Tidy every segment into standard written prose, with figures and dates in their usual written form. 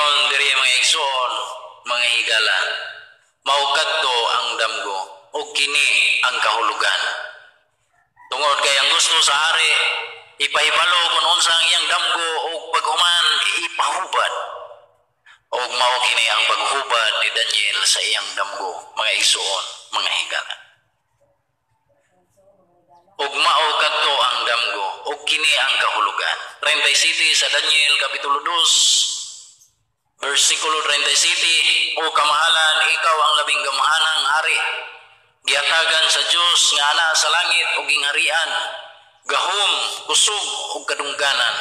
Mingon diri mga igsoon, mga higala, mao kadto ang damgo ug kini ang kahulugan. Tungod kay ang gusto sa hari ipahibalo kung unsa ang iyang damgo ug paghuman ipahubad. Og mao kini ang paghubad ni Daniel sa iyang damgo, mga igsoon, mga higala. Ug mao kadto ang damgo ug kini ang kahulugan. 37 sa Daniel kapitulo 2 versikulo 37, o kamahalan, ikaw ang labing gamahanang hari, giatagan sa Dios nga ana sa langit ug gingharian, gahom, kusog ug kadungganan.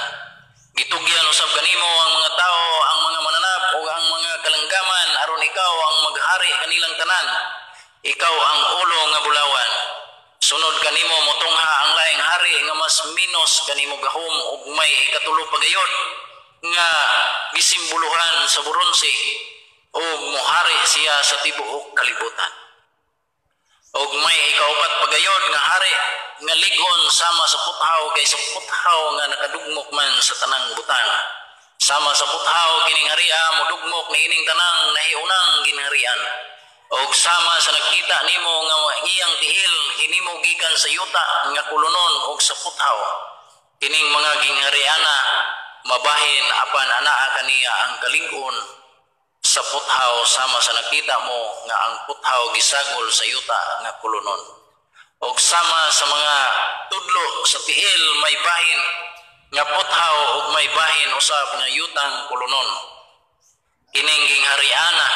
Gitugyan usab kanimo ang mga tao, ang mga mananap ug ang mga kalanggaman aron ikaw ang maghari kanilang tanan. Ikaw ang ulo nga bulawan. Sunod kanimo motungha ang laing hari nga mas minos kanimo gahom ug may ikatulo pagayon nga gisimboluhan sa bronse ug mohari siya sa tibuok kalibutan. Og may ikaupat pagayon nga hari nga ligon sama sa puthaw kay sa puthaw nga nakadugmok man sa tanang butang. Sama sa puthaw kining haria modugmok niining tanang nahiunang ginharian. Og sama sa nakita nimo nga iyang tiil hinimo gikan sa yuta nga kulunon og sa puthaw. Kining mga ginghariana mabahin apan anaa kaniya ang kalig-on sa puthaw sama sa nakita mo nga ang puthaw gisagol sa yuta nga kulunon. Og sama sa mga tudlo sa tiil may bahin nga puthaw ug may bahin usab nga yutang kulunon. Kining ginghariana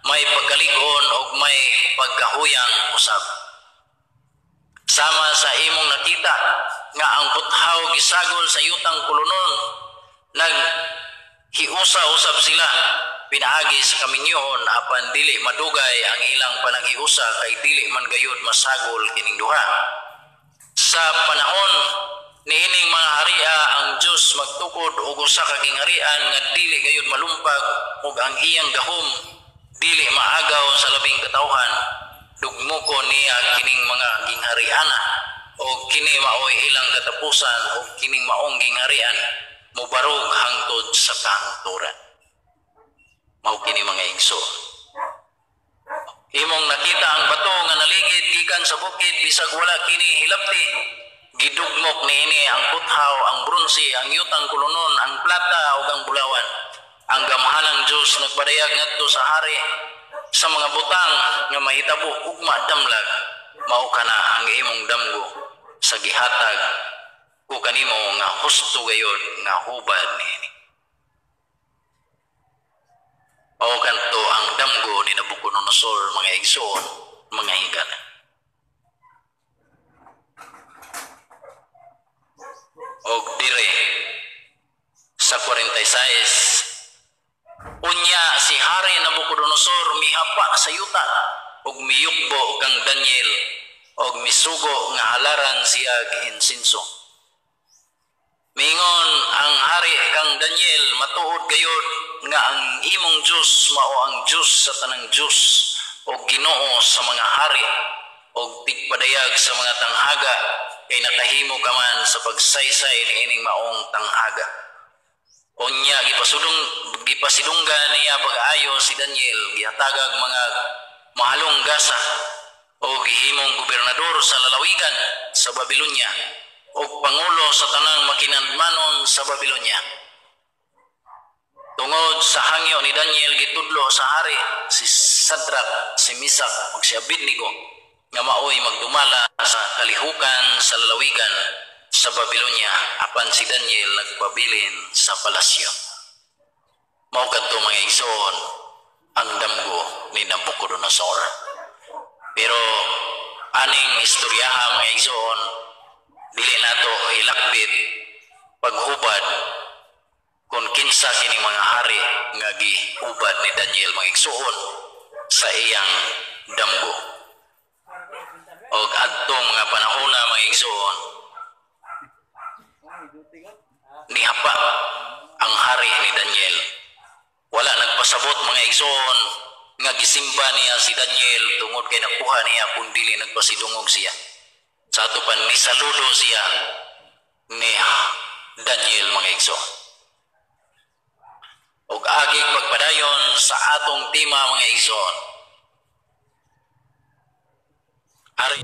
may pagkalig-on ug may pagkahuyang usab. Sama sa imong nakita nga ang puthaw gisagol sa yutang kulunon, naghiusa usab sila pinaagi sa kaminyoon apan dili madugay ang ilang panaghiusa kay dili man gayud masagol kining duha. Sa panahon niining mga haria ang Dios magtukod og usa ka gingharian nga dili gayud malumpag ug ang iyang gahom dili maagaw sa labing katawhan. Dugmuko niya kining mga ginghariana o kini maoy ilang katapusan o kining maong gingharian mubarog hangtod sa kahangturan. Mao kini mga igso. Imong nakita ang bato nga naligid gikan sa bukid bisag wala kini hilabti. Gidugmok niini ang puthaw, ang bronse, ang yutang kulunon, ang plata ug ang bulawan. Ang gamahanang Dios nagpadayag ngadto sa hari sa mga butang nga mahitabo ugma damlag. Mao kana ang imong damgo sa gihatag ko kanimo nga husto gayud nga hubad niini. Mao kanto ang damgo ni Nabucodonosor, mga igsoon, mga higala. Og dire sa 46, unya si Hari Nabucodonosor mihapa sa yuta ug miyukbo kang Daniel og misugo nga halaran siya giinsinso. Mingon ang hari kang Daniel, matuod gayud nga ang imong Dios mao ang Dios sa tanang Dios og Ginoo sa mga hari og tigpadayag sa mga tanghaga kay natahimo ka man sa pagsaysay niining maong tanghaga. Unya gipasidunggan niya pag-ayo si Daniel, gihatagag mga mahalong gasa o gihimong gobernador sa lalawigan sa Babilonia o pangulo sa tanang makinanmanon sa Babilonia. Tungod sa hangyo ni Daniel gitudlo sa hari si Sadrak, si Misak ug si Abednego nga maoy magdumala sa kalihukan sa lalawigan sa Babilonia apan si Daniel nagpabilin sa palasyo. Mao kadto mga igsoon ang damgo ni Nabucodonosor. Pero aning istoryaha mga igsoon dili nato ilakbit paghubad kung kinsa kini mga hari nga gihubad ni Daniel mga igsoon sa iyang damgo. Og adtong mga panahon na mga igsoon nihapa ang hari ni Daniel. Wala nagpasabot mga igsoon nga gisimba niya si Daniel tungod kay nakuha niya kung dili nagpasidungog siya. Sa ato pa ni saludo siya ni Daniel mga igsoon. Og agig padayon sa atong tema mga igsoon. Ari